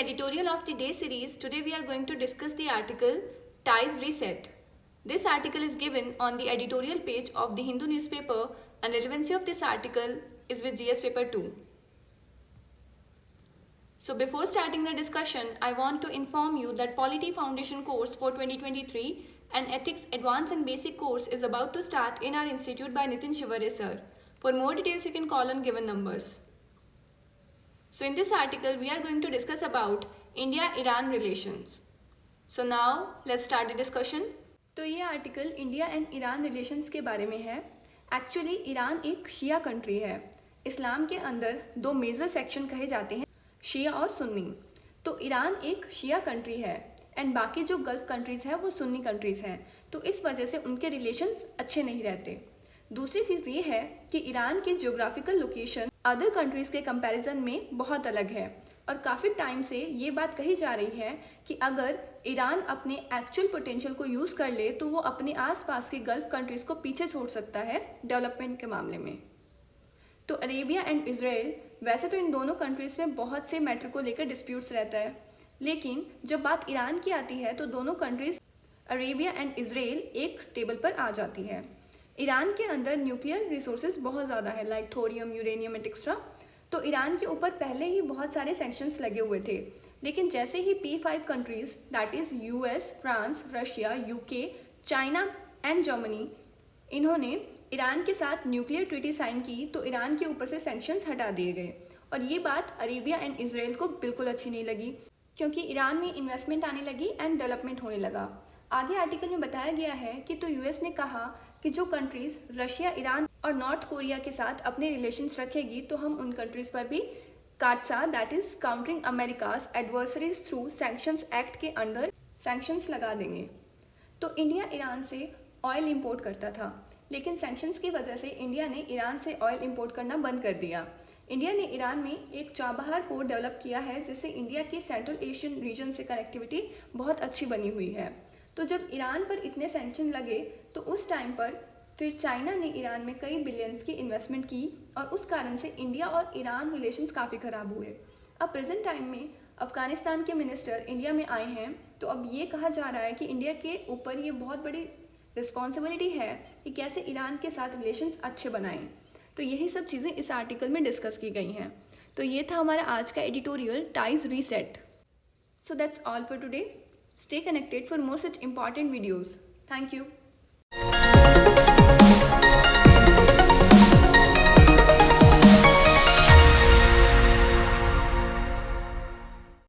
editorial of the day series, today we are going to discuss the article Ties Reset. This article is given on the editorial page of the Hindu newspaper and relevancy of this article is with GS paper 2. So before starting the discussion, I want to inform you that Polity Foundation course for 2023 and Ethics Advanced and Basic course is about to start in our institute by Nitin Shivare sir. For more details, you can call on given numbers. So in this article, we are going to discuss about India-Iran relations. So now, let's start the discussion. तो ये article India and Iran relations के बारे में है. Actually Iran एक शिया country है. इस्लाम के अंदर दो मेजर सेक्शन कहे जाते हैं, शिया और सुन्नी. तो ईरान एक शिया कंट्री है एंड बाकी जो गल्फ कंट्रीज़ हैं वो सुन्नी कंट्रीज़ हैं. तो इस वजह से उनके रिलेशंस अच्छे नहीं रहते. दूसरी चीज़ ये है कि ईरान की ज्योग्राफिकल लोकेशन अदर कंट्रीज़ के कंपैरिजन में बहुत अलग है और काफ़ी टाइम से ये बात कही जा रही है कि अगर ईरान अपने एक्चुअल पोटेंशियल को यूज़ कर ले तो वो अपने आसपास के गल्फ कंट्रीज़ को पीछे छोड़ सकता है डेवलपमेंट के मामले में. तो अरेबिया एंड इजराइल, वैसे तो इन दोनों कंट्रीज़ में बहुत से मैटर को लेकर डिस्प्यूट्स रहता है, लेकिन जब बात ईरान की आती है तो दोनों कंट्रीज़ अरेबिया एंड इजराइल एक टेबल पर आ जाती है. ईरान के अंदर न्यूक्लियर रिसोर्सेज बहुत ज़्यादा है, like thorium, uranium and extra. तो ईरान के ऊपर पहले ही बहुत सारे सैंक्शंस लगे हुए थे, लेकिन जैसे ही P5 countries that is US, France, Russia, UK, China and Germany, इन्होंने ईरान के साथ न्यूक्लियर ट्रीटी साइन की तो ईरान के ऊपर से सैंक्शंस हटा दिए गए. और ये बात अरेबिया एंड इजराइल को बिल्कुल अच्छी नहीं लगी, क्योंकि ईरान में इन्वेस्टमेंट आने लगी एंड डेवलपमेंट होने लगा. आगे आर्टिकल में बताया गया है कि तो यूएस ने कहा कि जो कंट्रीज़ रशिया, ईरान और नॉर्थ कोरिया के साथ अपने रिलेशंस रखेगी तो हम उन कंट्रीज़ पर भी CAATSA that is countering America's adversaries through sanctions act के अंडर सैंक्शंस लगा देंगे. तो इंडिया ईरान से ऑयल इंपोर्ट करता था, लेकिन सैंक्शंस की वजह से इंडिया ने ईरान से ऑयल इंपोर्ट करना बंद कर दिया. इंडिया ने ईरान में एक चाबहार पोर्ट डेवलप किया है, जिससे इंडिया की सेंट्रल एशियन रीजन से कनेक्टिविटी बहुत अच्छी बनी हुई है. तो जब ईरान पर इतने सैंक्शन लगे तो उस टाइम पर फिर चाइना ने ईरान में कई बिलियंस की इन्वेस्टमेंट की और उस कारण से इंडिया और ईरान रिलेशंस काफ़ी ख़राब हुए. अब प्रेजेंट टाइम में अफ़गानिस्तान के मिनिस्टर इंडिया में आए हैं, तो अब ये कहा जा रहा है कि इंडिया के ऊपर ये बहुत बड़ी रिस्पॉन्सिबिलिटी है कि कैसे ईरान के साथ रिलेशंस अच्छे बनाएं. तो यही सब चीज़ें इस आर्टिकल में डिस्कस की गई हैं. तो ये था हमारा आज का editorial ties reset. So that's all for today. Stay connected for more such important videos. Thank you.